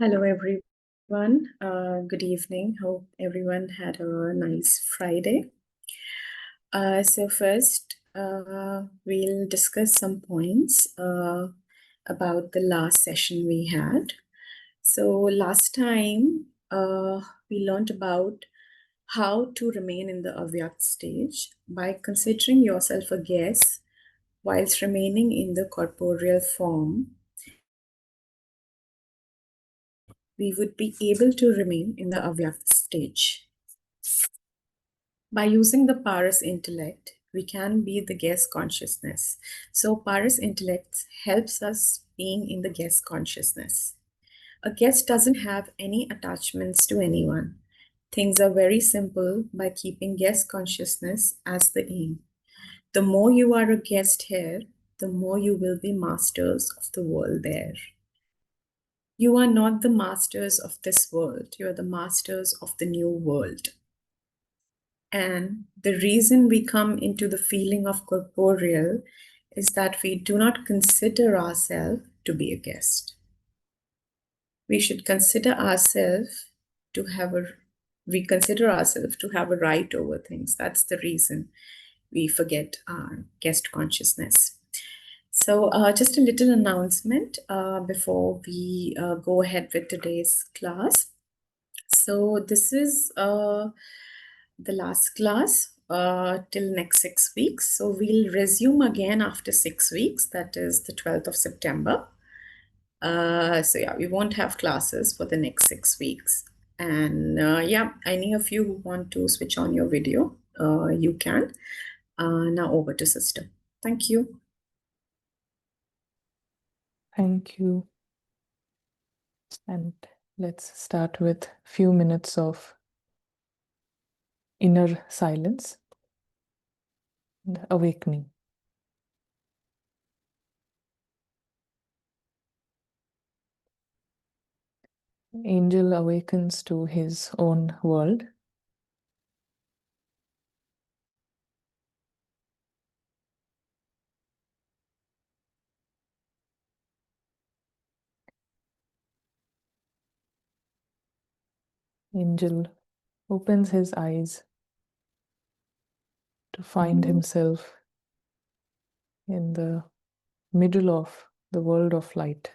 Hello, everyone. Good evening. Hope everyone had a nice Friday. So first, we'll discuss some points about the last session we had. So last time, we learned about how to remain in the avyakt stage by considering yourself a guest whilst remaining in the corporeal form. We would be able to remain in the avyakt stage. By using the Paras intellect, we can be the guest consciousness. So Paras intellect helps us being in the guest consciousness. A guest doesn't have any attachments to anyone. Things are very simple by keeping guest consciousness as the aim. The more you are a guest here, the more you will be masters of the world there. You are not the masters of this world, you are the masters of the new world. And the reason we come into the feeling of corporeal is that we do not consider ourselves to be a guest. We should consider ourselves to have a we consider ourselves to have a right over things. That's the reason we forget our guest consciousness. So just a little announcement before we go ahead with today's class. So this is the last class till next 6 weeks. So we'll resume again after 6 weeks, that is the 12th of September. So yeah, we won't have classes for the next 6 weeks. And yeah, any of you who want to switch on your video, you can. Now over to Sister. Thank you. Thank you. And let's start with a few minutes of inner silence and awakening. Angel awakens to his own world. Angel opens his eyes to find himself in the middle of the world of light.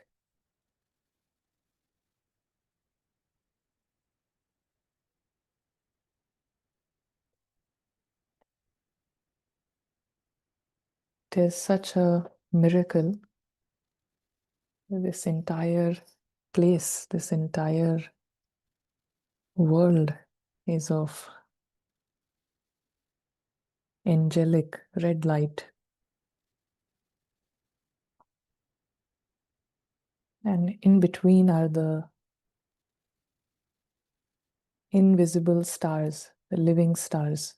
It is such a miracle. This entire place, this entire world is of angelic red light. And in between are the invisible stars, the living stars.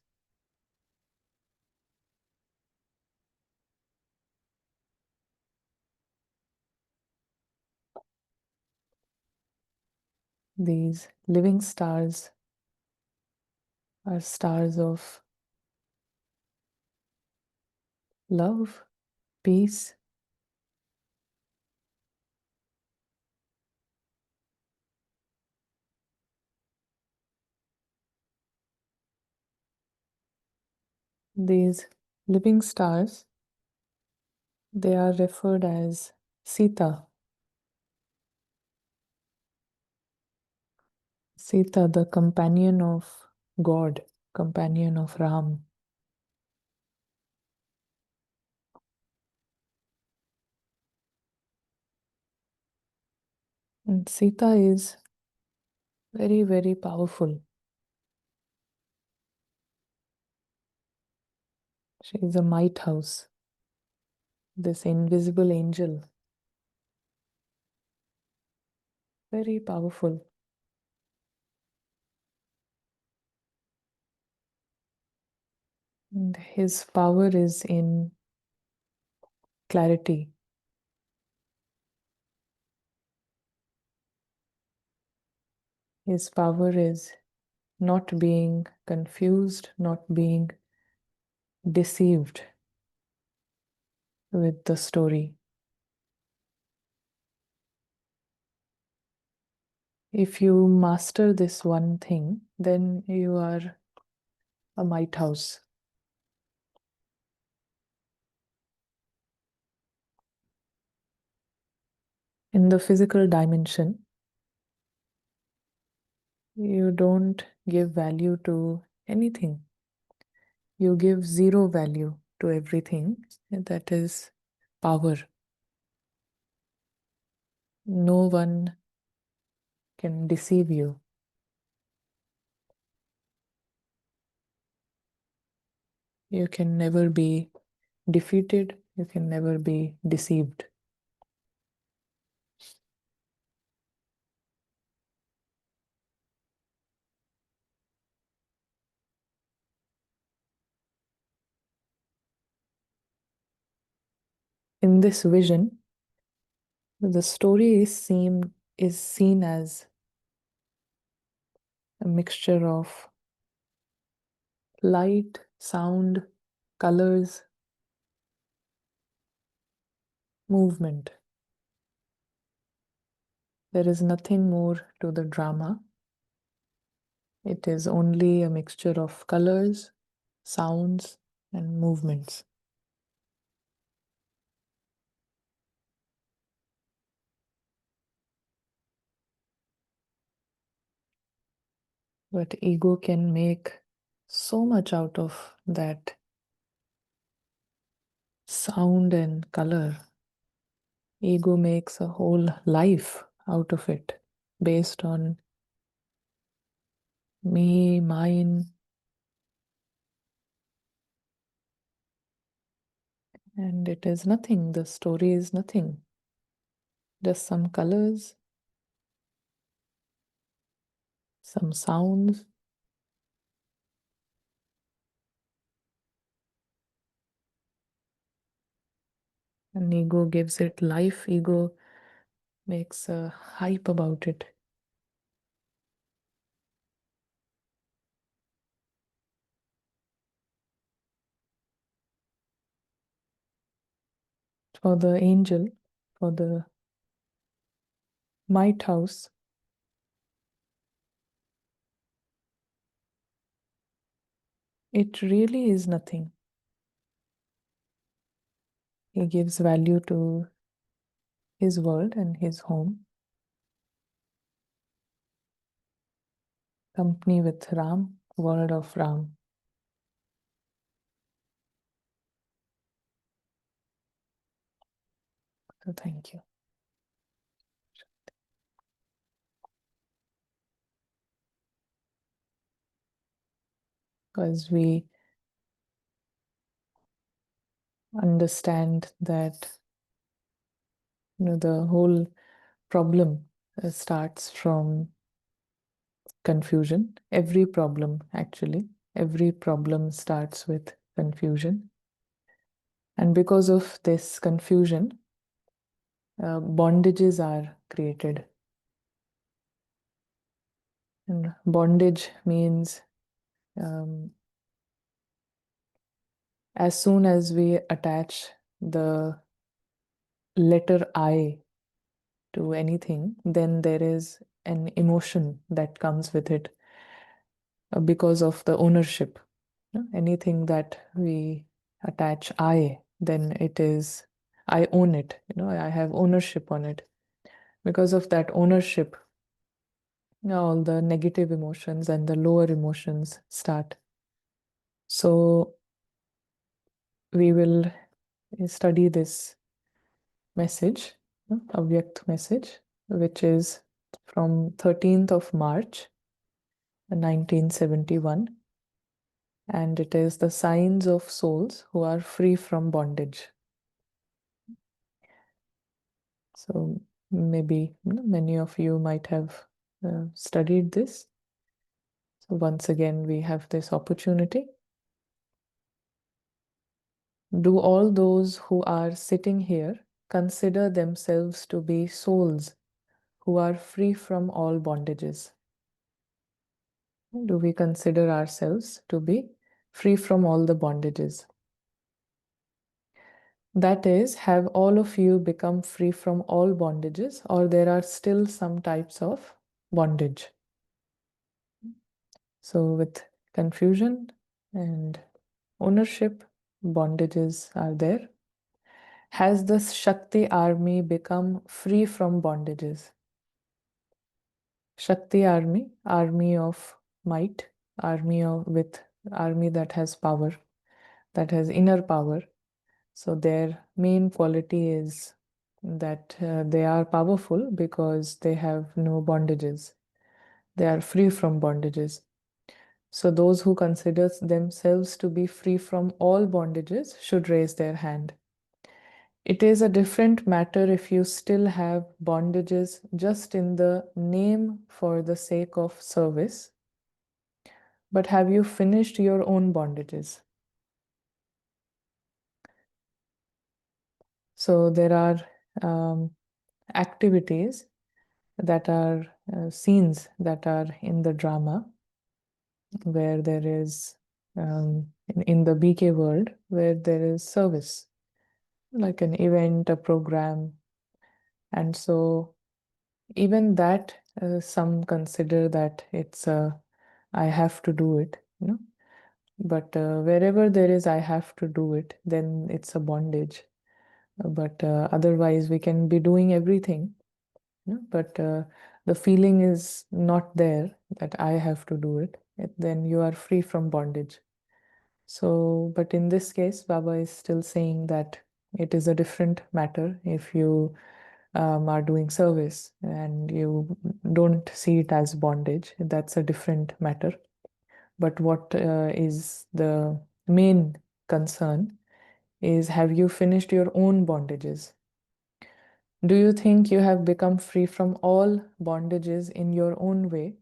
These living stars are stars of love, peace, these living stars, they are referred as Sita. Sita, the companion of God, companion of Ram. And Sita is very, very powerful. She is a might house, this invisible angel. Very powerful. And his power is in clarity. His power is not being confused, not being deceived with the story. If you master this one thing, then you are a might house. In the physical dimension, you don't give value to anything. You give zero value to everything. That is power. No one can deceive you. You can never be defeated. You can never be deceived. In this vision, the story is seen as a mixture of light, sound, colors, movement. There is nothing more to the drama. It is only a mixture of colors, sounds, and movements. But ego can make so much out of that sound and color. Ego makes a whole life out of it based on me, mine, and it is nothing. The story is nothing. Just some colors, some sounds, and ego gives it life. Ego makes a hype about it. For the angel, for the might house, it really is nothing. He gives value to his world and his home. Company with Ram, world of Ram. So thank you. As we understand that the whole problem starts from confusion. Every problem starts with confusion. And because of this confusion, bondages are created. And bondage means as soon as we attach the letter I to anything, then there is an emotion that comes with it because of the ownership. Anything that we attach I, then it is, I own it. I have ownership on it. Because of that ownership, all the negative emotions and the lower emotions start. So we will study this message, Avyakt message, which is from 13th of March, 1971. And it is the signs of souls who are free from bondage. So maybe many of you might have studied this. So once again, we have this opportunity. Do all those who are sitting here consider themselves to be souls who are free from all bondages? Do we consider ourselves to be free from all the bondages? That is, have all of you become free from all bondages, or there are still some types of bondage. So with confusion and ownership, bondages are there. Has the Shakti army become free from bondages? Shakti army, army of might, army that has power, that has inner power. So their main quality is that they are powerful because they have no bondages. They are free from bondages. So those who consider themselves to be free from all bondages should raise their hand. It is a different matter if you still have bondages just in the name for the sake of service. But have you finished your own bondages? So there are activities that are scenes that are in the drama where there is in the BK world where there is service, like an event, a program. And so even that, some consider that it's I have to do it, you know. But wherever there is I have to do it, then it's a bondage. But otherwise, we can be doing everything, you know, but the feeling is not there that I have to do it. Then you are free from bondage. So, but in this case, Baba is still saying that it is a different matter if you are doing service and you don't see it as bondage. That's a different matter. But what is the main concern is, have you finished your own bondages? Do you think you have become free from all bondages in your own way,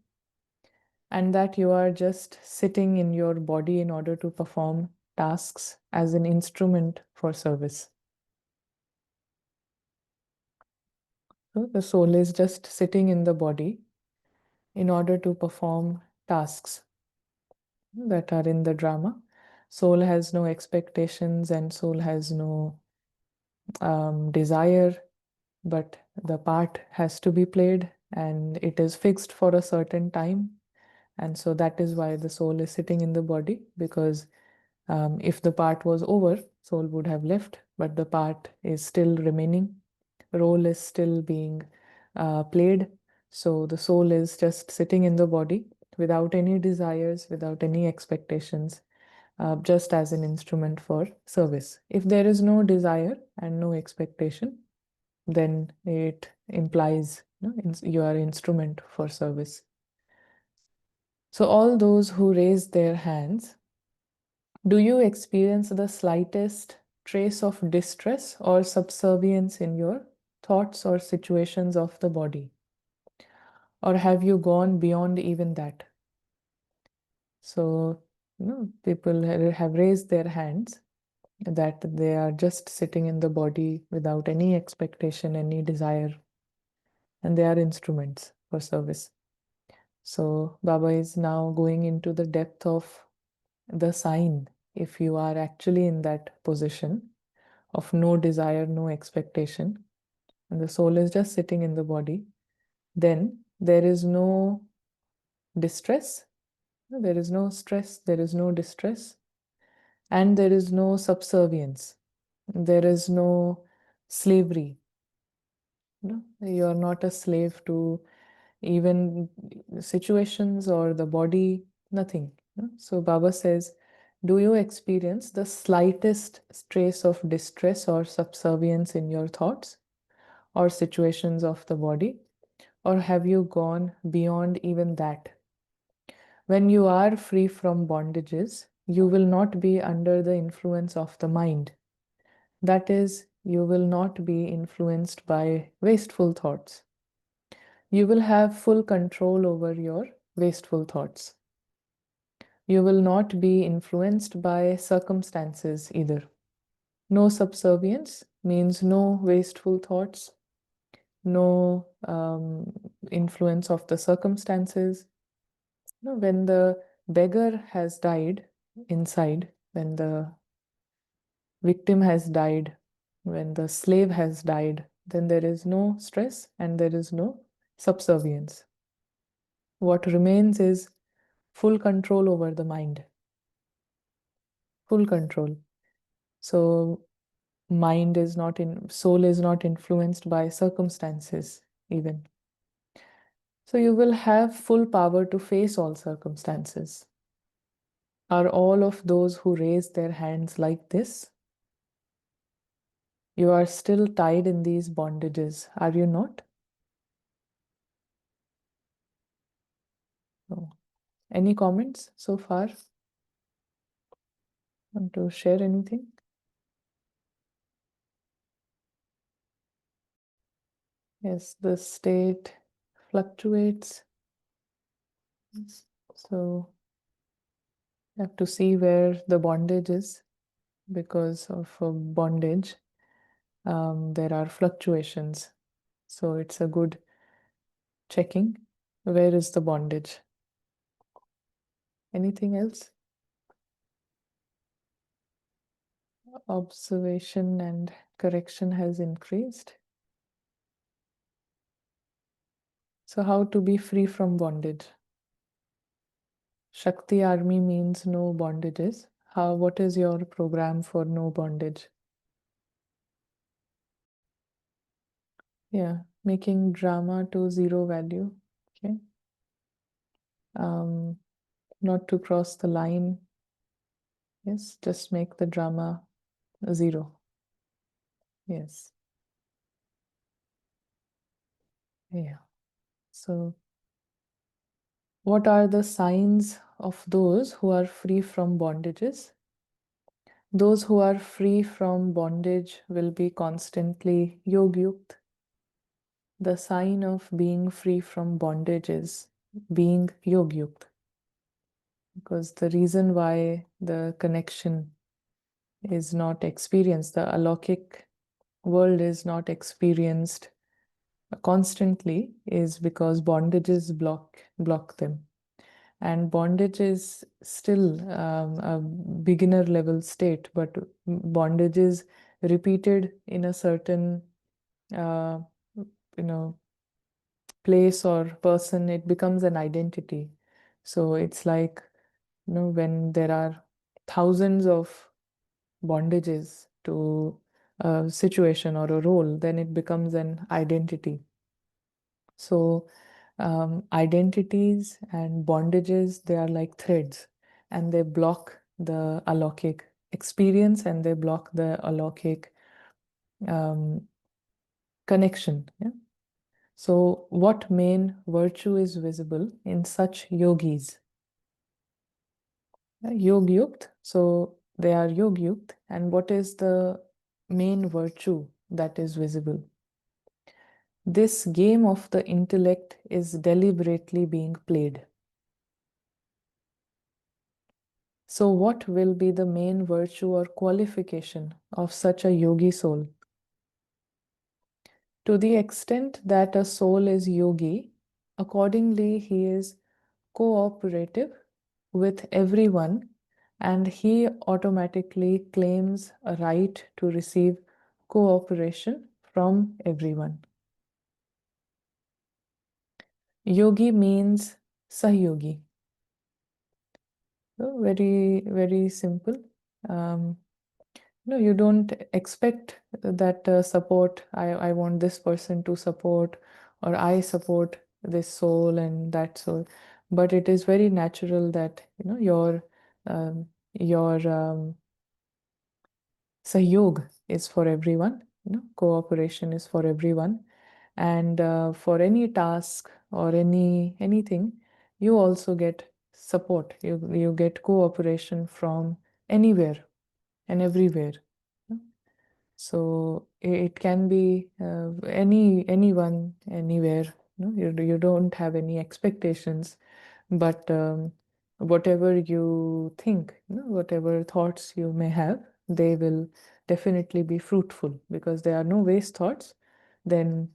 and that you are just sitting in your body in order to perform tasks as an instrument for service? So the soul is just sitting in the body in order to perform tasks that are in the drama. Soul has no expectations and soul has no desire, but the part has to be played and it is fixed for a certain time. And so that is why the soul is sitting in the body, because if the part was over, soul would have left, but the part is still remaining. Role is still being played. So the soul is just sitting in the body without any desires, without any expectations, just as an instrument for service. If there is no desire and no expectation, then it implies, you know, you are instrument for service. So all those who raise their hands, do you experience the slightest trace of distress or subservience in your thoughts or situations of the body? Or have you gone beyond even that? So, you know, people have raised their hands that they are just sitting in the body without any expectation, any desire, and they are instruments for service. So, Baba is now going into the depth of the sign if you are actually in that position of no desire, no expectation, and the soul is just sitting in the body, then there is no distress, there is no stress, there is no distress, and there is no subservience. There is no slavery. You are not a slave to even situations or the body, nothing. So Baba says, do you experience the slightest trace of distress or subservience in your thoughts or situations of the body? Or have you gone beyond even that? When you are free from bondages, you will not be under the influence of the mind. That is, you will not be influenced by wasteful thoughts. You will have full control over your wasteful thoughts. You will not be influenced by circumstances either. No subservience means no wasteful thoughts, no influence of the circumstances. When the beggar has died inside, when the victim has died, when the slave has died, then there is no stress and there is no subservience. What remains is full control over the mind. Full control. So soul is not influenced by circumstances even. So you will have full power to face all circumstances. Are all of those who raise their hands like this? You are still tied in these bondages, are you not? No. Any comments so far? Want to share anything? Yes, the state fluctuates. So you have to see where the bondage is. Because of bondage, there are fluctuations. So it's a good checking. Where is the bondage? Anything else? Observation and correction has increased. So how to be free from bondage? Shakti Army means no bondages. What is your program for no bondage? Yeah, making drama to zero value. Okay. Not to cross the line. Yes, just make the drama zero. Yes. Yeah. So, what are the signs of those who are free from bondages? Those who are free from bondage will be constantly yogyukt. The sign of being free from bondage is being yogyukt. Because the reason why the connection is not experienced, the alokik world is not experienced constantly, is because bondages block them. And bondage is still a beginner level state, but bondage is repeated in a certain uh, place or person. It becomes an identity. So it's like, when there are thousands of bondages to a situation or a role, then it becomes an identity. So identities and bondages, they are like threads, and they block the alokik experience, and they block the alokik um, connection. Yeah? So what main virtue is visible in such yogis? Yog yukt. So they are yog yukt, and what is the main virtue that is visible? This game of the intellect is deliberately being played. So, what will be the main virtue or qualification of such a yogi soul? To the extent that a soul is yogi, accordingly, he is cooperative with everyone, and he automatically claims a right to receive cooperation from everyone. Yogi means Sahyogi. So very, very simple. Um, no, you don't expect that support. I want this person to support, or I support this soul and that soul. But it is very natural that your sahyog is for everyone. Cooperation is for everyone, and for any task or anything, you also get support. You get cooperation from anywhere and everywhere. So it can be anyone, anywhere. You don't have any expectations, but whatever you think, whatever thoughts you may have, they will definitely be fruitful, because there are no waste thoughts. Then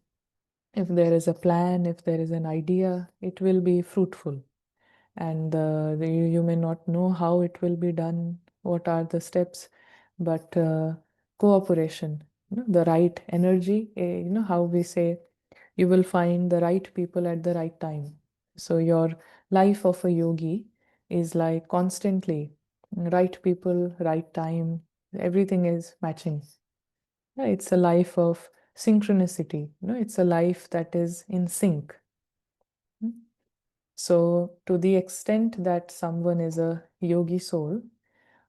if there is a plan, if there is an idea, it will be fruitful. And you may not know how it will be done, what are the steps, but cooperation, the right energy, how we say, you will find the right people at the right time. So your life of a yogi is like constantly right people, right time, everything is matching. Yeah, it's a life of synchronicity. It's a life that is in sync. Mm. So, to the extent that someone is a yogi soul,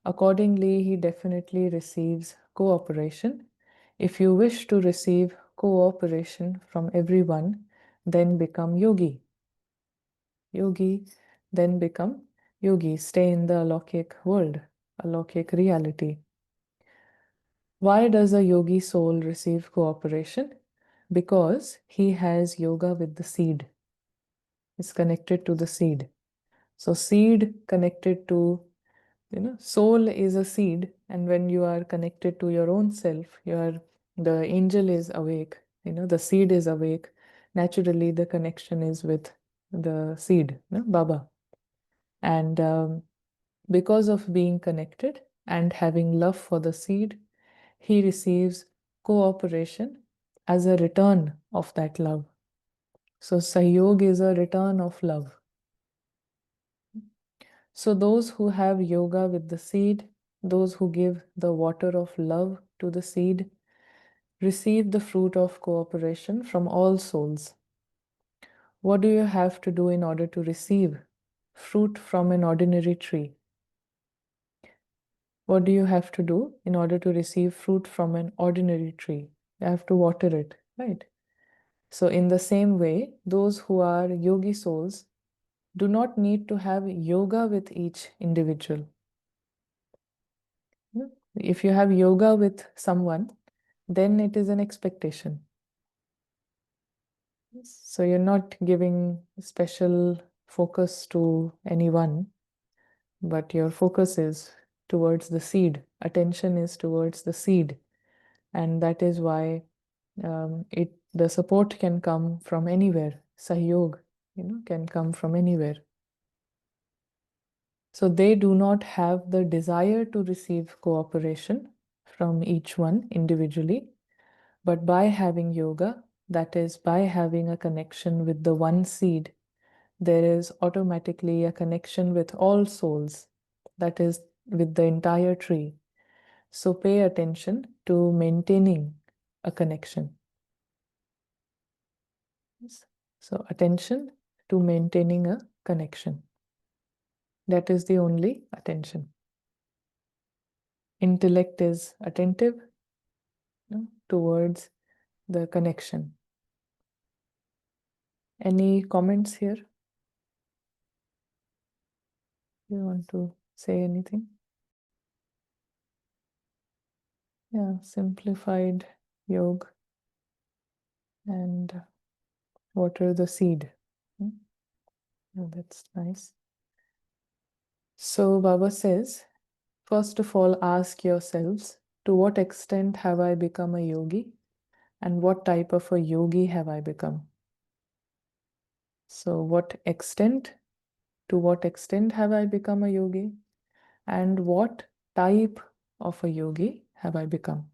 accordingly, he definitely receives cooperation. If you wish to receive cooperation from everyone, then become yogi. Yogi, then become yogi. Stay in the alokik world, alokik reality. Why does a yogi soul receive cooperation? Because he has yoga with the seed. It's connected to the seed. So seed connected to, soul is a seed, and when you are connected to your own self, the angel is awake, the seed is awake. Naturally, the connection is with the seed, Baba. And because of being connected and having love for the seed, he receives cooperation as a return of that love. So, Sahyog is a return of love. So, those who have yoga with the seed, those who give the water of love to the seed, receive the fruit of cooperation from all souls. What do you have to do in order to receive fruit from an ordinary tree? What do you have to do in order to receive fruit from an ordinary tree? You have to water it, right? So, in the same way, those who are yogi souls do not need to have yoga with each individual. If you have yoga with someone, then it is an expectation. So, you're not giving special focus to anyone, but your focus is towards the seed. Attention is towards the seed. And that is why the support can come from anywhere. Sahyog, can come from anywhere. So they do not have the desire to receive cooperation from each one individually, but by having yoga, that is, by having a connection with the one seed, there is automatically a connection with all souls, that is, with the entire tree. So pay attention to maintaining a connection. So, attention to maintaining a connection. That is the only attention. Intellect is attentive towards the connection. Any comments here? You want to say anything? Yeah, simplified yoga and water the seed. Oh, that's nice. So Baba says, first of all, ask yourselves, to what extent have I become a yogi? And what type of a yogi have I become? So, to what extent have I become a yogi? And what type of a yogi have I become?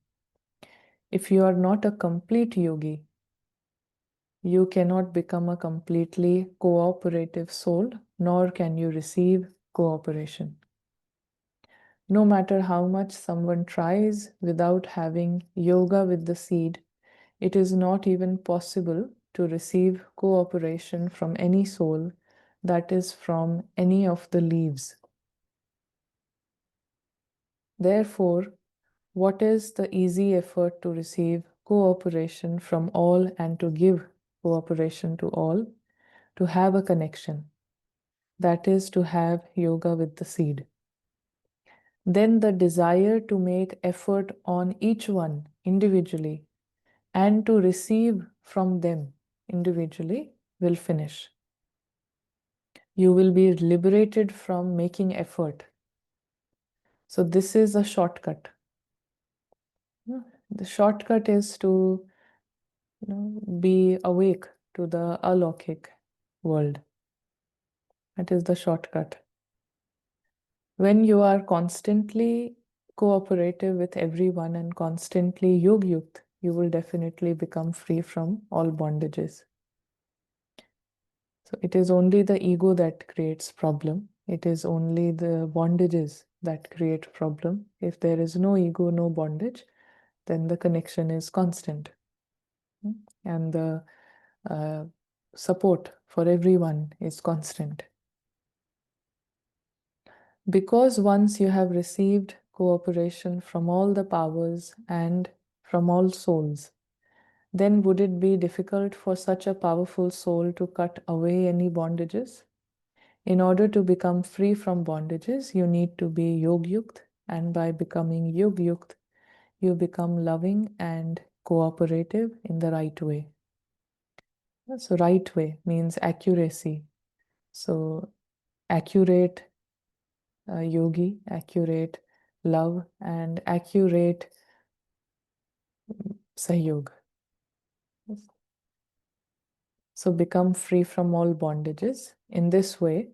If you are not a complete yogi, you cannot become a completely cooperative soul, nor can you receive cooperation. No matter how much someone tries without having yoga with the seed, it is not even possible to receive cooperation from any soul, that is, from any of the leaves. Therefore, what is the easy effort to receive cooperation from all and to give cooperation to all? To have a connection. That is to have yoga with the seed. Then the desire to make effort on each one individually and to receive from them individually will finish. You will be liberated from making effort. So this is a shortcut. The shortcut is to be awake to the alokik world. That is the shortcut. When you are constantly cooperative with everyone and constantly yog-yukt, you will definitely become free from all bondages. So it is only the ego that creates problem. It is only the bondages that create problem. If there is no ego, no bondage, then the connection is constant. And the uh, support for everyone is constant. Because once you have received cooperation from all the powers and from all souls, then would it be difficult for such a powerful soul to cut away any bondages? In order to become free from bondages, you need to be yog-yukt, and by becoming yog-yukt, you become loving and cooperative in the right way. So right way means accuracy. So accurate yogi, accurate love, and accurate sahyog. So become free from all bondages. In this way,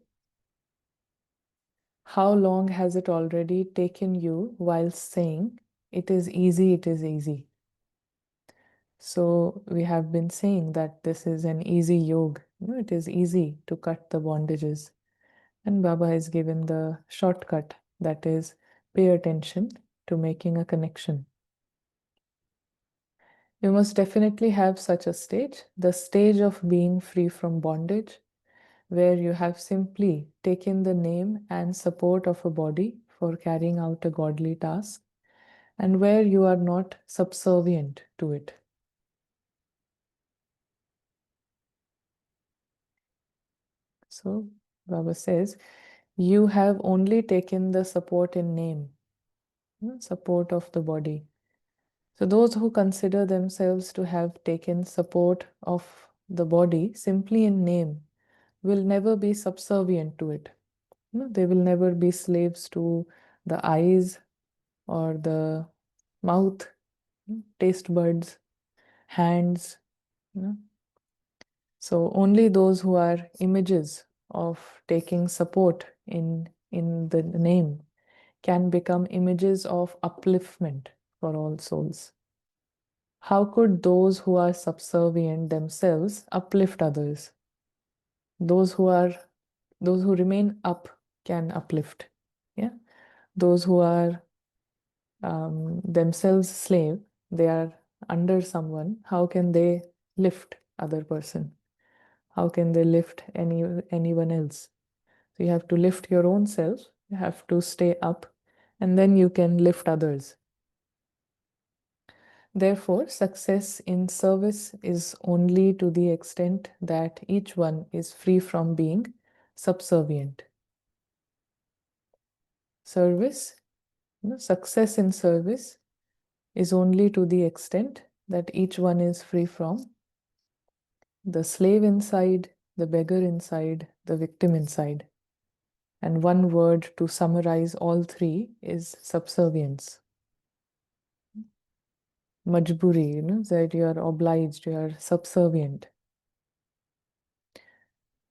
how long has it already taken you while saying, it is easy, it is easy? So we have been saying that this is an easy yoga. It is easy to cut the bondages. And Baba has given the shortcut, that is, pay attention to making a connection. You must definitely have such a stage, the stage of being free from bondage, where you have simply taken the name and support of a body for carrying out a godly task, and where you are not subservient to it. So Baba says, you have only taken the support in name, support of the body. So those who consider themselves to have taken support of the body simply in name will never be subservient to it. They will never be slaves to the eyes or the mouth, taste buds, hands. So only those who are images of taking support in the name can become images of upliftment for all souls. How could those who are subservient themselves uplift others? Those who remain up can uplift. Yeah. Those who are themselves slave, they are under someone. How can they lift other person? How can they lift anyone else? So you have to lift your own self. You have to stay up, and then you can lift others. Therefore, success in service is only to the extent that each one is free from being subservient. Service, success in service is only to the extent that each one is free from the slave inside, the beggar inside, the victim inside. And one word to summarize all three is subservience. Majburi, that you are obliged, you are subservient.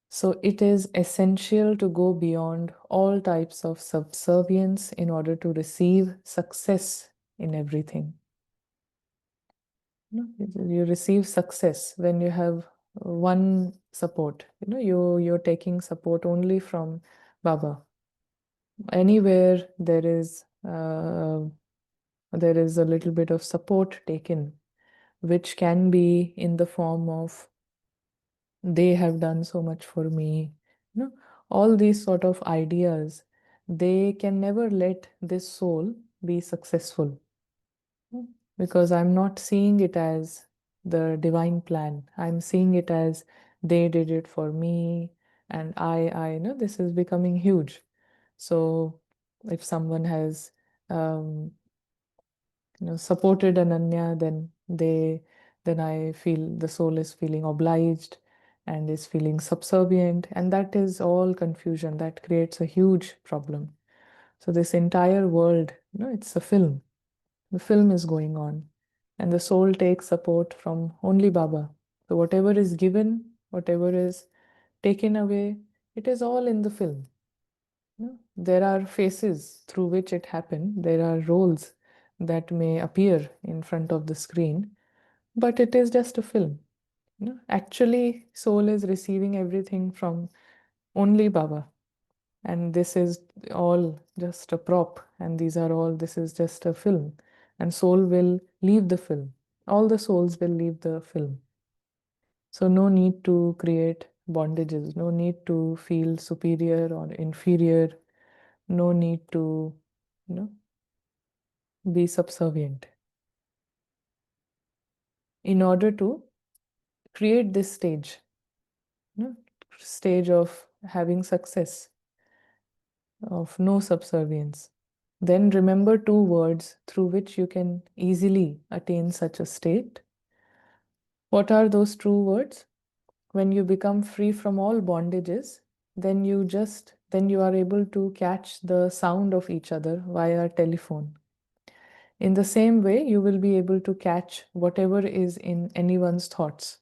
So it is essential to go beyond all types of subservience in order to receive success in everything. You receive success when you have one support. You're taking support only from Baba. Anywhere there is a little bit of support taken, which can be in the form of they have done so much for me. All these sort of ideas, they can never let this soul be successful, because I'm not seeing it as the divine plan. I'm seeing it as they did it for me, and I know this is becoming huge. So if someone has supported Ananya, then I feel the soul is feeling obliged and is feeling subservient, and that is all confusion. That creates a huge problem. So this entire world, it's a film. The film is going on, and the soul takes support from only Baba. So whatever is given, whatever is taken away, it is all in the film. There are faces through which it happened. There are roles that may appear in front of the screen, but it is just a film. No, actually, soul is receiving everything from only Baba. And this is all just a prop. And this is just a film. And soul will leave the film. All the souls will leave the film. So, no need to create bondages, no need to feel superior or inferior, no need to, you know, be subservient. In order to create this stage, you know, stage of having success, of no subservience, then remember two words through which you can easily attain such a state. What are those true words? When you become free from all bondages, then you are able to catch the sound of each other via telephone. In the same way, you will be able to catch whatever is in anyone's thoughts.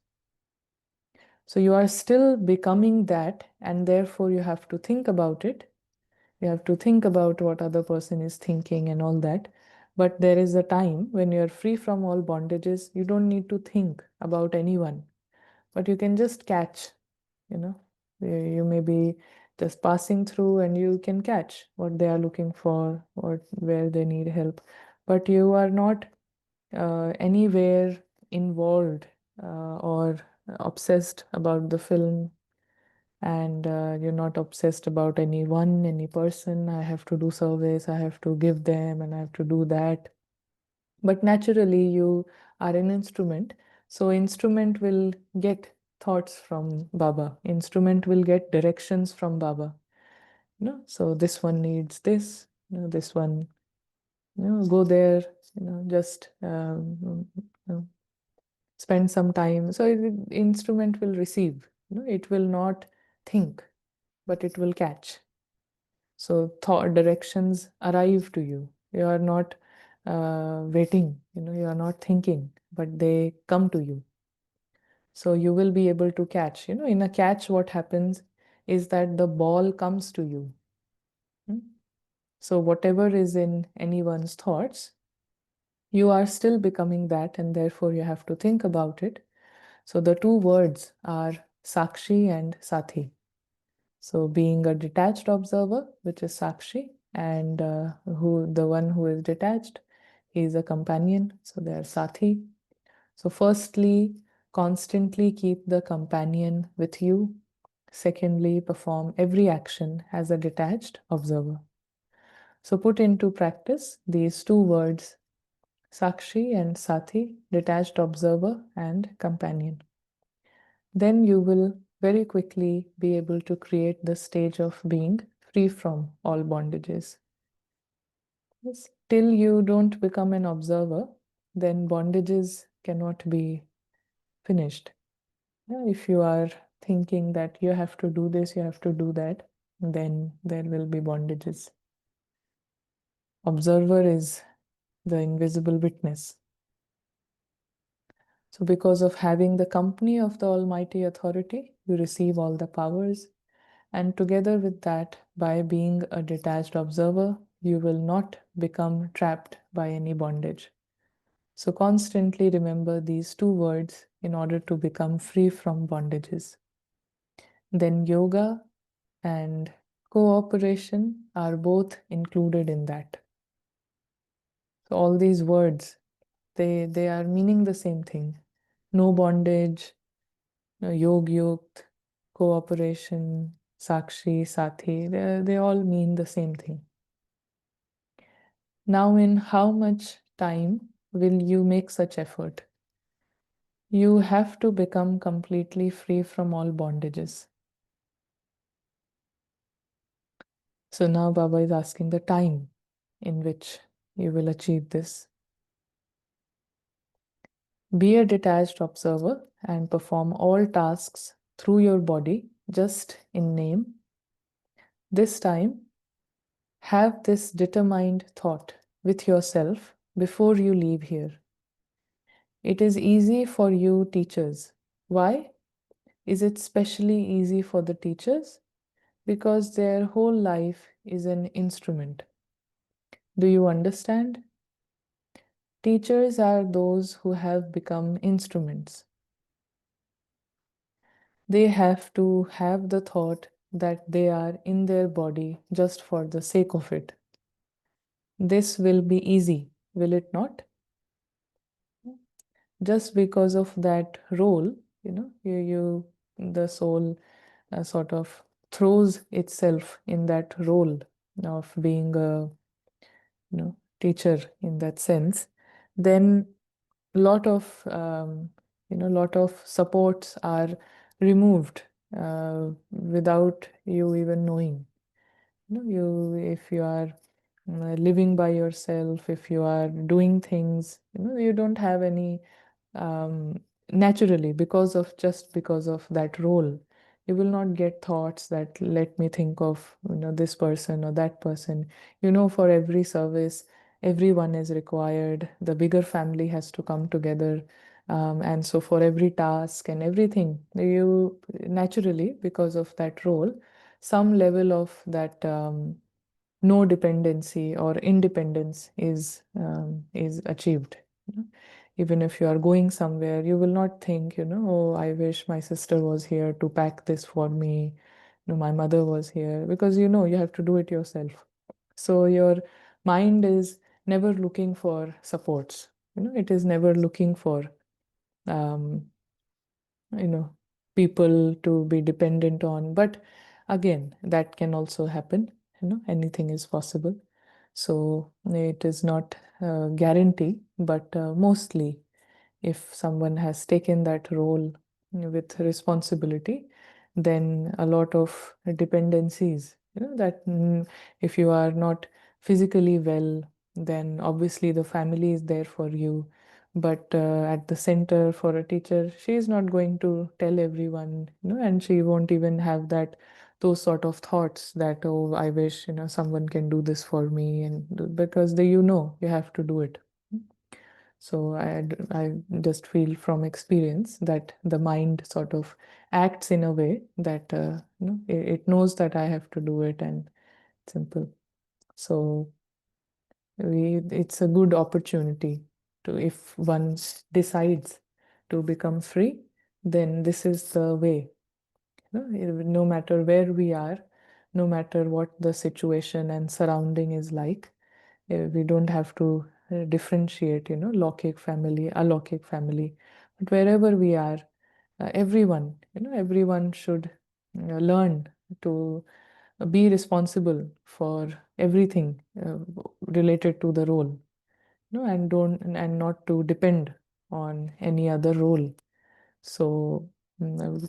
So you are still becoming that, and therefore you have to think about it. You have to think about what other person is thinking and all that. But there is a time when you are free from all bondages. You don't need to think about anyone, but you can just catch, you know. You may be just passing through and you can catch what they are looking for or where they need help. But you are not anywhere involved or obsessed about the film, and you're not obsessed about anyone, any person. I have to do service, I have to give them, and I have to do that. But naturally, you are an instrument. So, instrument will get thoughts from Baba. Instrument will get directions from Baba. So this one needs this. This one, go there. Just spend some time. So, instrument will receive. It will not think, but it will catch. So thought directions arrive to you. You are not waiting, you are not thinking, but they come to you. So you will be able to catch. In a catch, what happens is that the ball comes to you. Hmm? So whatever is in anyone's thoughts, you are still becoming that, and therefore you have to think about it. So the two words are Sakshi and Sathi. So being a detached observer, which is Sakshi, and the one who is detached, he is a companion. So they are Sathi. So firstly, constantly keep the companion with you. Secondly, perform every action as a detached observer. So put into practice these two words, Sakshi and Sathi, detached observer and companion. Then you will very quickly be able to create the stage of being free from all bondages. Yes. Till you don't become an observer, then bondages cannot be finished. If you are thinking that you have to do this, you have to do that, then there will be bondages. Observer is the invisible witness. So, because of having the company of the Almighty Authority, you receive all the powers. And together with that, by being a detached observer, you will not become trapped by any bondage. So, constantly remember these two words in order to become free from bondages. Then, yoga and cooperation are both included in that. So, all these words, they are meaning the same thing. No bondage, yog yukt, cooperation, sakshi, sathi, they all mean the same thing. Now, in how much time will you make such effort? You have to become completely free from all bondages. So now Baba is asking the time in which you will achieve this. Be a detached observer and perform all tasks through your body just in name. This time, have this determined thought with yourself before you leave here. It is easy for you teachers. Why is it specially easy for the teachers? Because their whole life is an instrument. Do you understand? Teachers are those who have become instruments. they have to have the thought that they are in their body just for the sake of it. This will be easy, will it not? Just because of that role, the soul sort of throws itself in that role of being a teacher in that sense, then lot of lot of supports are removed without you even knowing. If you are living by yourself, if you are doing things, you don't have any um, naturally, because of that role, you will not get thoughts that let me think of this person or that person. For every service, everyone is required, the bigger family has to come together, and so for every task and everything, you naturally, because of that role, some level of that no dependency or independence is achieved. you know. Even if you are going somewhere, you will not think, oh, I wish my sister was here to pack this for me, my mother was here, because you have to do it yourself. So your mind is never looking for supports. It is never looking for um, you know people to be dependent on. But again, that can also happen. Anything is possible. So it is not a guarantee, but mostly, if someone has taken that role with responsibility, then a lot of dependencies, that if you are not physically well, then obviously the family is there for you. But at the center, for a teacher, she is not going to tell everyone, and she won't even have those sort of thoughts that, oh, I wish someone can do this for me, because you have to do it. So I just feel from experience that the mind sort of acts in a way that it knows that I have to do it, and simple. So it's a good opportunity to, if one decides to become free, then this is the way. No matter where we are, no matter what the situation and surrounding is like, we don't have to differentiate, Lokik family, alokik family. But wherever we are, everyone should learn to be responsible for everything related to the role, and not to depend on any other role. So,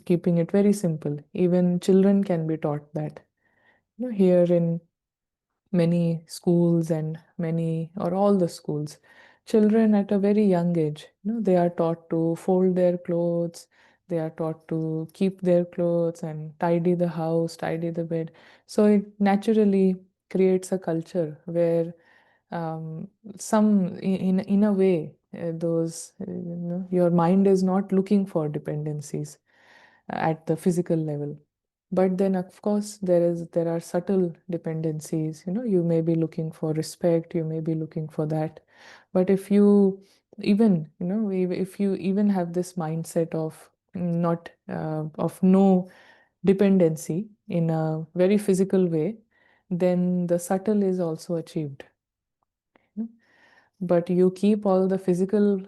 keeping it very simple, even children can be taught that. Here in many schools and many or all the schools, children at a very young age, they are taught to fold their clothes, they are taught to keep their clothes and tidy the house, tidy the bed. So it naturally creates a culture where some in a way, those your mind is not looking for dependencies at the physical level. But then, of course, there are subtle dependencies. You may be looking for respect, you may be looking for that. But if you even if you even have this mindset of not of no dependency in a very physical way, then the subtle is also achieved. But you keep all the physical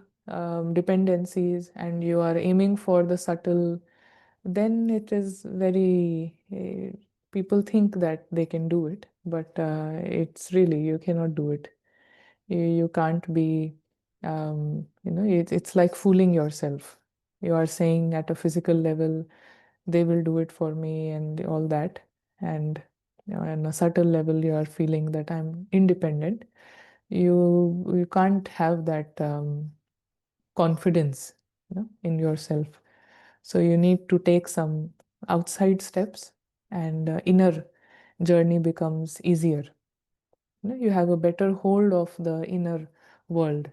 dependencies and you are aiming for the subtle, then it is very people think that they can do it, but it's really, you cannot do it. You can't be it's like fooling yourself. You are saying at a physical level, they will do it for me and all that, and on a subtle level you are feeling that I'm independent. You can't have that confidence, in yourself. So you need to take some outside steps, and inner journey becomes easier. You have a better hold of the inner world.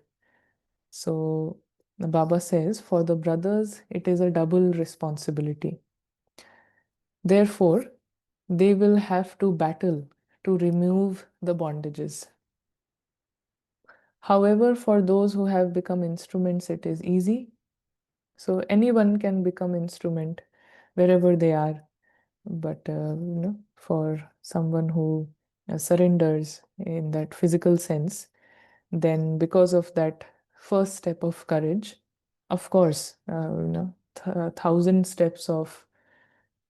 So the Baba says, for the brothers, it is a double responsibility. Therefore, they will have to battle to remove the bondages. However, for those who have become instruments, it is easy. So anyone can become instrument. wherever they are. But for someone who surrenders in that physical sense, then because of that first step of courage, of course, thousand steps of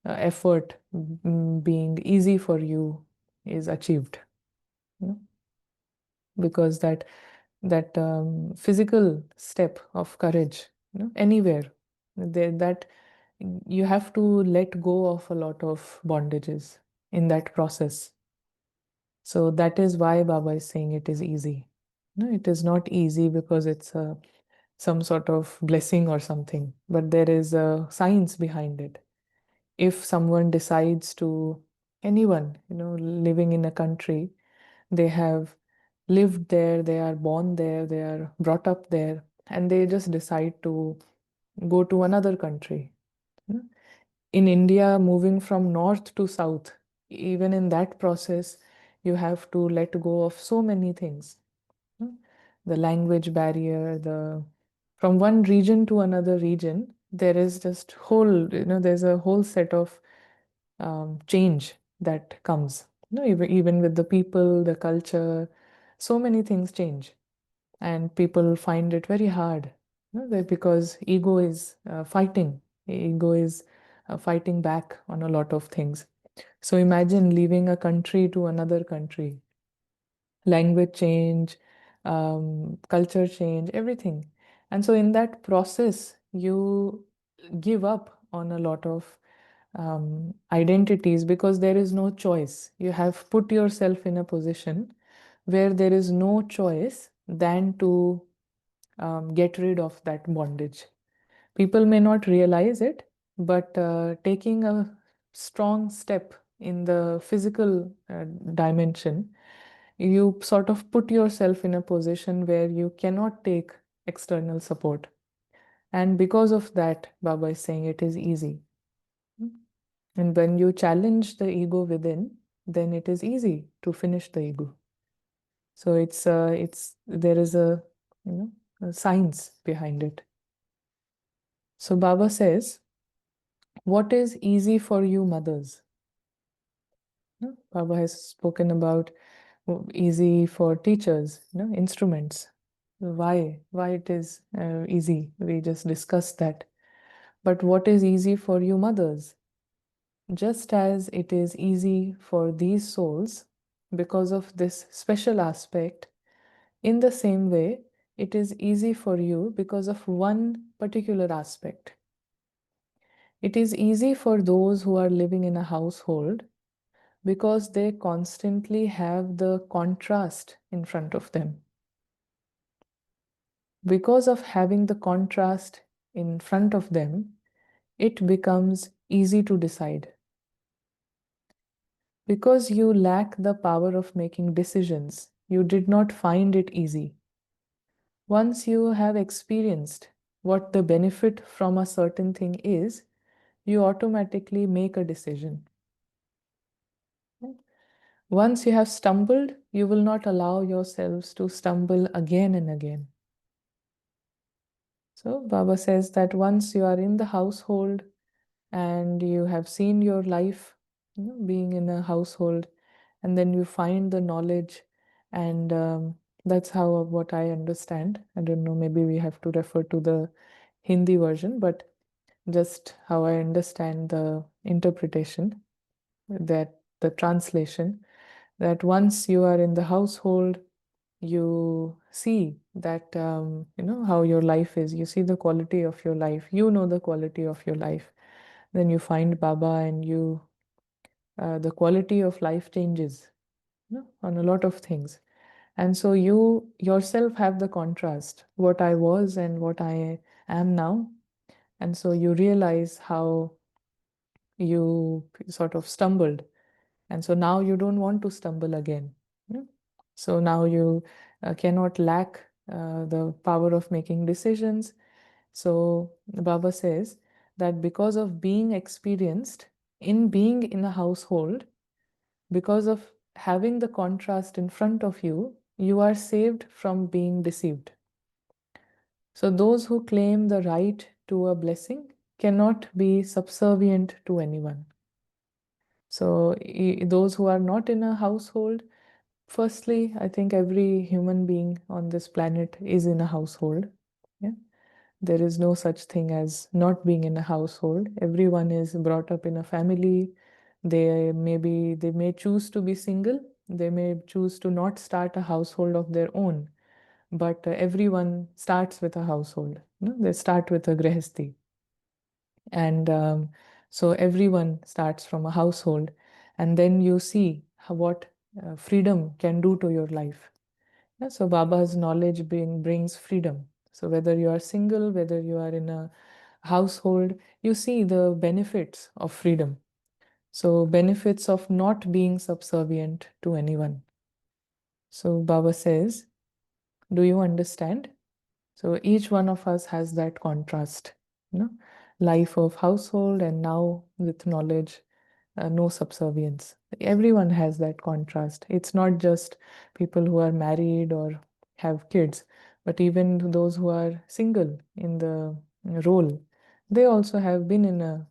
effort being easy for you is achieved. You know, because that physical step of courage, anywhere there, that you have to let go of a lot of bondages in that process. So that is why Baba is saying it is easy. No, it is not easy because it's some sort of blessing or something, but there is a science behind it. If someone decides to, anyone, living in a country, they have lived there, they are born there, they are brought up there, and they just decide to go to another country. you know. In India, moving from north to south, even in that process, you have to let go of so many things. you know. The language barrier, the from one region to another region, there is just there's a whole set of change that comes. Even with the people, the culture, so many things change, and people find it very hard. Because ego is fighting. Ego is fighting back on a lot of things. So imagine leaving a country to another country, language change, culture change, everything. And so in that process, you give up on a lot of identities because there is no choice. You have put yourself in a position where there is no choice than to get rid of that bondage. People may not realize it, but taking a strong step in the physical dimension, you sort of put yourself in a position where you cannot take external support. And because of that, Baba is saying it is easy. And when you challenge the ego within, then it is easy to finish the ego. So it's there is a science behind it. So Baba says, what is easy for you mothers? Baba has spoken about easy for teachers, instruments. Why it is easy? We just discussed that. But what is easy for you mothers? Just as it is easy for these souls because of this special aspect, in the same way, it is easy for you because of one particular aspect. It is easy for those who are living in a household because they constantly have the contrast in front of them. Because of having the contrast in front of them, it becomes easy to decide. Because you lack the power of making decisions, you did not find it easy. Once you have experienced what the benefit from a certain thing is, you automatically make a decision. Once you have stumbled, you will not allow yourselves to stumble again and again. So Baba says that once you are in the household and you have seen your life, being in a household, and then you find the knowledge, and that's how what I understand. I don't know, maybe we have to refer to the Hindi version, but just how I understand the interpretation, that the translation, that once you are in the household, you see that how your life is, you see the quality of your life, know the quality of your life. Then you find Baba, and the quality of life changes, on a lot of things. And so you yourself have the contrast, what I was and what I am now. And so you realize how you sort of stumbled, and so now you don't want to stumble again. So now you cannot lack the power of making decisions. So Baba says that because of being experienced in being in a household, because of having the contrast in front of you, you are saved from being deceived. So those who claim the right to a blessing cannot be subservient to anyone. So those who are not in a household, firstly, I think every human being on this planet is in a household. Yeah. There is no such thing as not being in a household. Everyone is brought up in a family. They may choose to be single. They may choose to not start a household of their own. But everyone starts with a household. They start with a grihasti. And so everyone starts from a household. And then you see what freedom can do to your life. Yeah, so Baba's knowledge brings freedom. So whether you are single, whether you are in a household, you see the benefits of freedom. So benefits of not being subservient to anyone. So Baba says, do you understand? So each one of us has that contrast, you know, life of household and now with knowledge, no subservience. Everyone has that contrast. It's not just people who are married or have kids, but even those who are single in the role, they also have been in a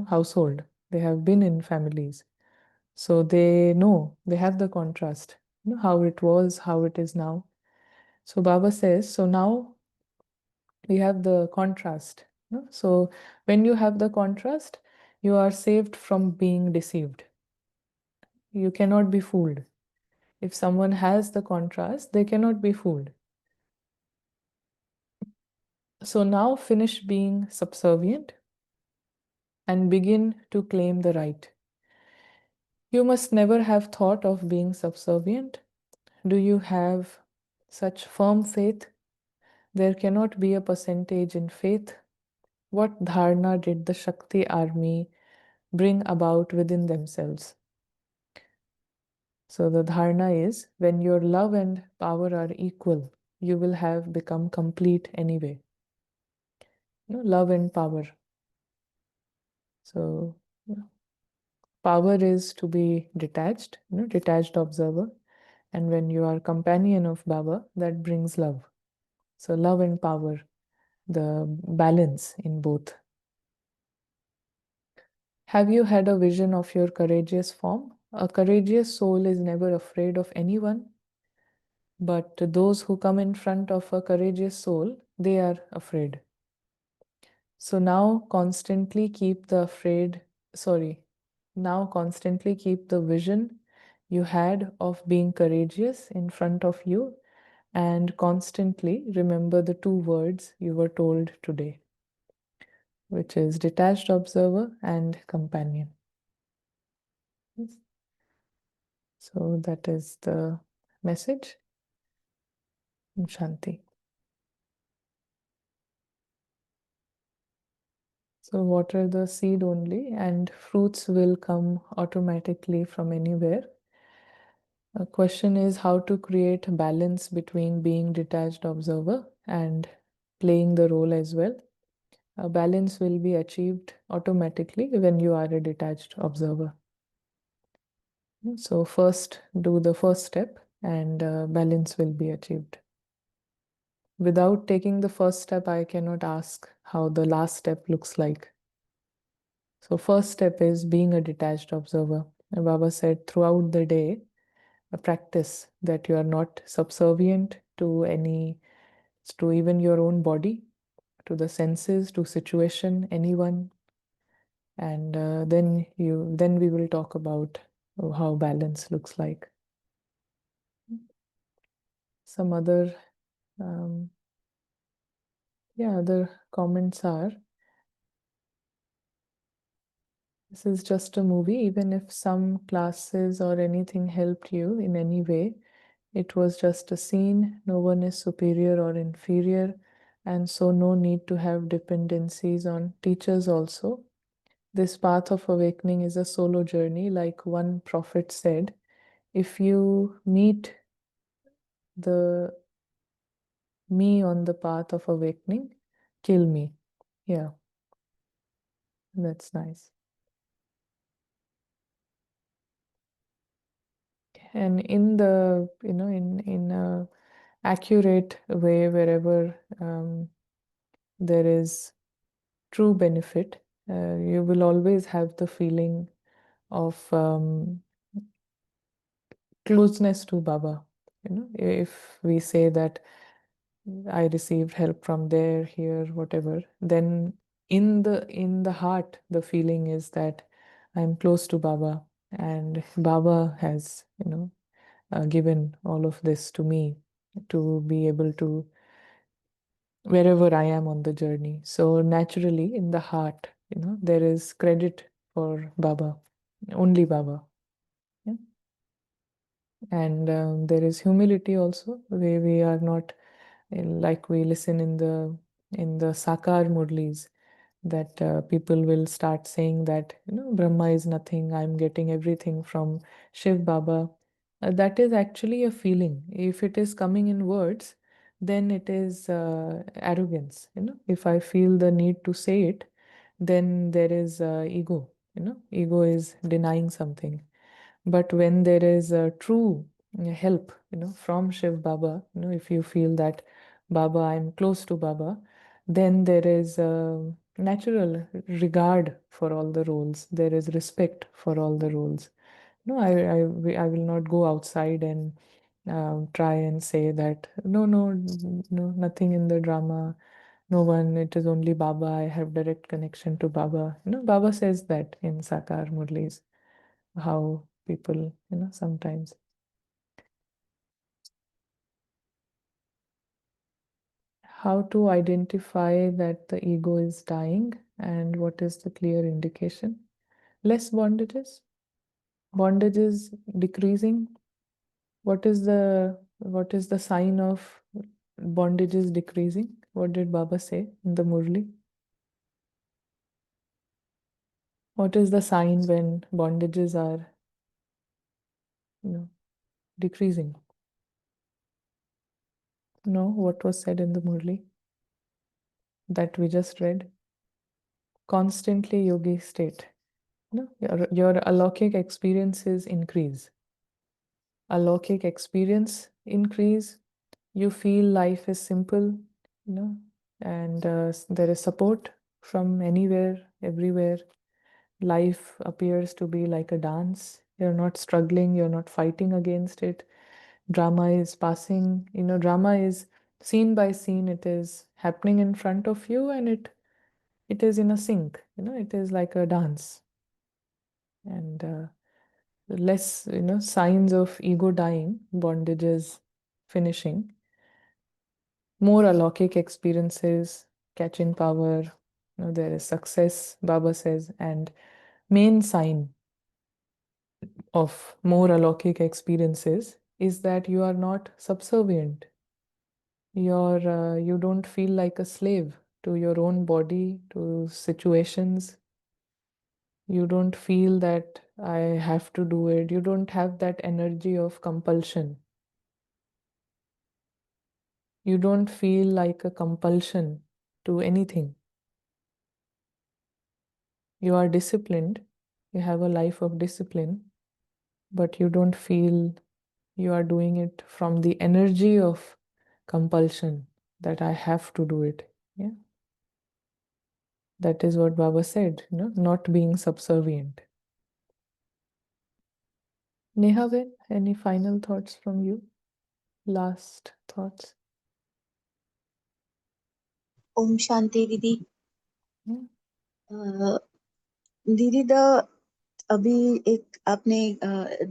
household. They have been in families. So they know, they have the contrast, how it was, how it is now. So Baba says, so now we have the contrast. So when you have the contrast, you are saved from being deceived. You cannot be fooled. If someone has the contrast, they cannot be fooled. So now finish being subservient and begin to claim the right. You must never have thought of being subservient. Do you have such firm faith? There cannot be a percentage in faith. What dharna did the Shakti army bring about within themselves? So the dharna is when your love and power are equal, you will have become complete anyway. Love and power. So power is to be detached, detached observer. And when you are companion of Baba, that brings love. So love and power, the balance in both. Have you had a vision of your courageous form? A courageous soul is never afraid of anyone, but those who come in front of a courageous soul, they are afraid. So now constantly keep the vision you had of being courageous in front of you, and constantly remember the two words you were told today, which is detached observer and companion. So that is the message. Shanti. So water the seed only, and fruits will come automatically from anywhere. A question is how to create balance between being detached observer and playing the role as well. A balance will be achieved automatically when you are a detached observer. So first do the first step and balance will be achieved. Without taking the first step, I cannot ask how the last step looks like. So first step is being a detached observer. And Baba said throughout the day, a practice that you are not subservient to even your own body, to the senses, to situation, anyone. And then we will talk about how balance looks like. Some other other comments are, this is just a movie. Even if some classes or anything helped you in any way, it was just a scene. No one is superior or inferior, and so no need to have dependencies on teachers also. This path of awakening is a solo journey. Like one prophet said, if you meet the me on the path of awakening, kill me. Yeah, that's nice. And in the, in a accurate way, wherever there is true benefit. You will always have the feeling of closeness to Baba. If we say that I received help from there, here, whatever, then in the heart, the feeling is that I'm close to Baba, and Baba has, given all of this to me to be able to wherever I am on the journey. So naturally, in the heart, there is credit for Baba, only Baba. Yeah? And there is humility also, where we are not like we listen in the Sakar Murlis, that people will start saying that Brahma is nothing, I'm getting everything from Shiv Baba. That is actually a feeling. If it is coming in words, then it is arrogance. If I feel the need to say it, then there is ego. Ego is denying something. But when there is a true help, from Shiv Baba, if you feel that Baba, I'm close to Baba, then there is a natural regard for all the roles. There is respect for all the roles. No, I will not go outside and try and say that no, no, no, nothing in the drama, no one, it is only Baba, I have direct connection to Baba. Baba says that in Sakar Murlis, how people, sometimes. How to identify that the ego is dying and what is the clear indication? Less bondages, bondages decreasing. What is the sign of bondages decreasing? What did Baba say in the Murli? What is the sign when bondages are, decreasing? No, what was said in the Murli that we just read? Constantly yogi state. No, your alokik experiences increase. Alokik experience increase. You feel life is simple, and there is support from anywhere, everywhere. Life appears to be like a dance. You're not struggling, you're not fighting against it. Drama is passing, drama is scene by scene, it is happening in front of you, and it is in a sync, it is like a dance. And less, signs of ego dying, bondages finishing, more alokik experiences, catching power, there is success, Baba says, and main sign of more alokik experiences is that you are not subservient. You don't feel like a slave to your own body, to situations. You don't feel that I have to do it. You don't have that energy of compulsion. You don't feel like a compulsion to anything. You are disciplined. You have a life of discipline, but you don't feel you are doing it from the energy of compulsion that I have to do it. Yeah. That is what Baba said, not being subservient. Nehavin, any final thoughts from you? Last thoughts? Om Shanti Didi. Hmm. दीदी the अभी एक आपने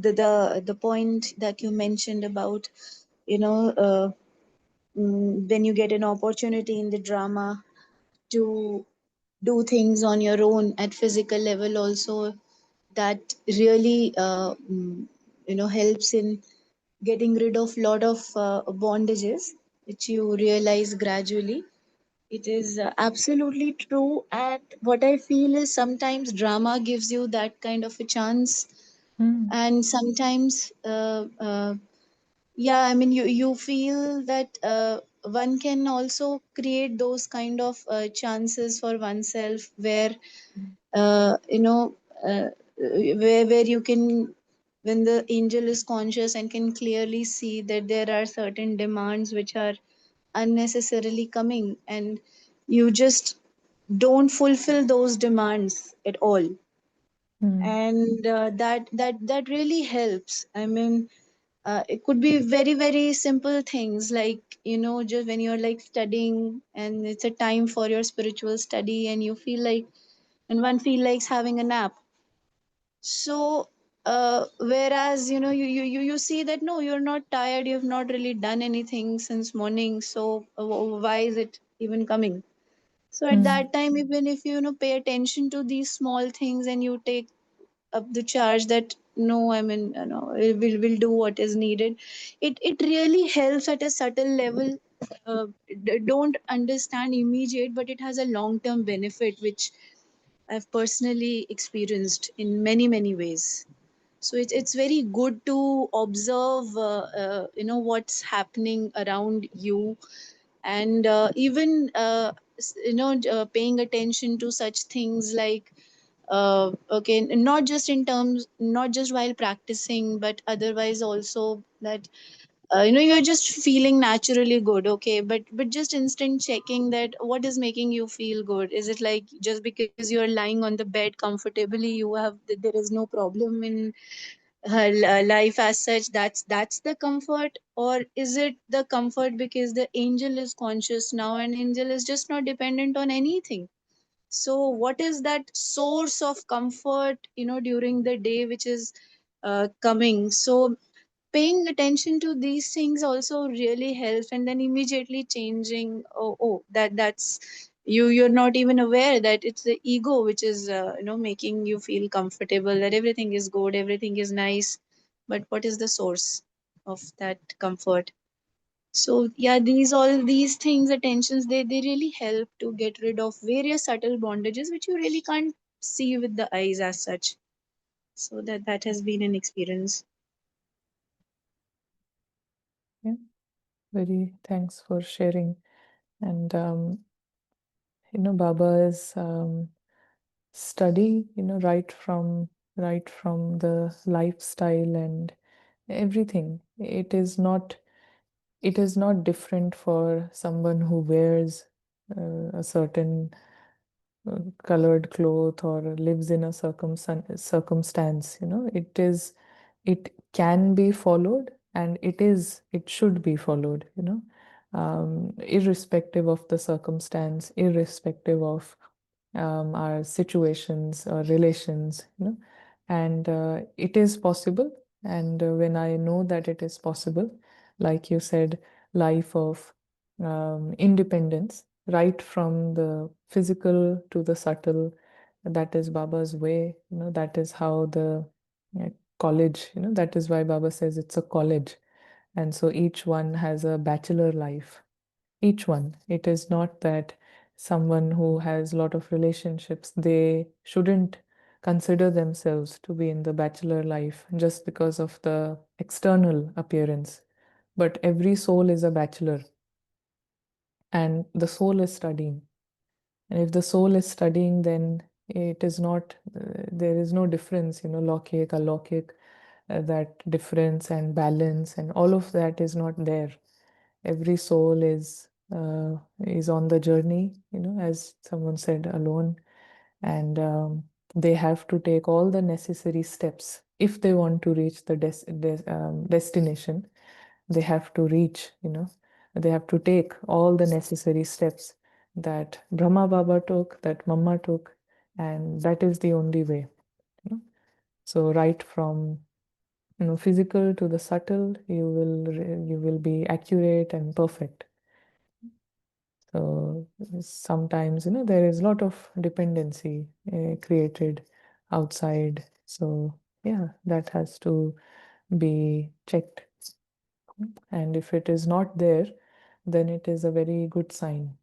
the point that you mentioned about when you get an opportunity in the drama to do things on your own at physical level also, that really helps in getting rid of lot of bondages which you realize gradually. It is absolutely true. And what I feel is sometimes drama gives you that kind of a chance. Hmm. And sometimes, yeah, I mean, you feel that one can also create those kind of chances for oneself where, uh, you know, uh, where you can, when the angel is conscious and can clearly see that there are certain demands which are unnecessarily coming, and you just don't fulfill those demands at all. Mm. And that really helps. I mean, it could be very very simple things, like, just when you're like studying and it's a time for your spiritual study, and you feel like, and one feel likes having a nap. So whereas, you see that no, you're not tired, you have not really done anything since morning, so why is it even coming? So at Mm. that time, even if you, pay attention to these small things, and you take up the charge that no, I mean, will do what is needed, it really helps at a subtle level. Don't understand immediate, but it has a long term benefit, which I've personally experienced in many many ways. So it's very good to observe, what's happening around you, and even paying attention to such things like, okay, not just in terms, not just while practicing, but otherwise also, that you're just feeling naturally good, okay, but just instant checking that what is making you feel good. Is it like just because you're lying on the bed comfortably, you have, there is no problem in her life as such, that's the comfort? Or is it the comfort because the angel is conscious now, and angel is just not dependent on anything? So what is that source of comfort, during the day, which is coming? So paying attention to these things also really helps, and then immediately changing, oh, that's you're not even aware that it's the ego which is making you feel comfortable, that everything is good, everything is nice. But what is the source of that comfort? So yeah, these things, attentions, they really help to get rid of various subtle bondages which you really can't see with the eyes as such. So that has been an experience. Yeah, very thanks for sharing. And Baba's study, right from the lifestyle and everything. It is not different for someone who wears a certain colored cloth or lives in a circumstance. It can be followed, and it should be followed, irrespective of the circumstance, irrespective of our situations or relations, and it is possible. And when I know that it is possible, like you said, life of independence, right from the physical to the subtle, that is Baba's way. That is how the uh, college, that is why Baba says it's a college. And so each one has a bachelor life, each one. It is not that someone who has a lot of relationships, they shouldn't consider themselves to be in the bachelor life just because of the external appearance. But every soul is a bachelor, and the soul is studying. And if the soul is studying, then it is not, there is no difference, lokik, alokik, that difference and balance and all of that is not there. Every soul is on the journey, as someone said, alone. And they have to take all the necessary steps if they want to reach the destination. They have to reach, they have to take all the necessary steps that Brahma Baba took, that Mama took, and that is the only way. you know. So right from physical to the subtle, you will be accurate and perfect. So sometimes, there is a lot of dependency created outside. So yeah, that has to be checked. And if it is not there, then it is a very good sign.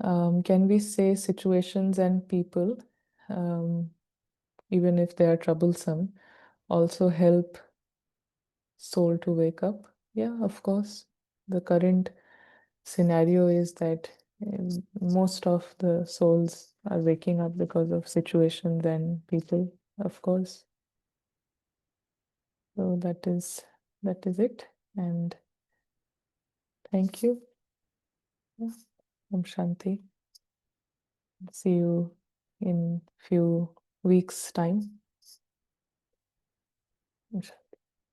Can we say situations and people, um, even if they are troublesome, also help soul to wake up? Yeah, of course. The current scenario is that most of the souls are waking up because of situations and people, of course. So that is it. And thank you. Om Shanti. See you in few weeks' time. Om Shanti.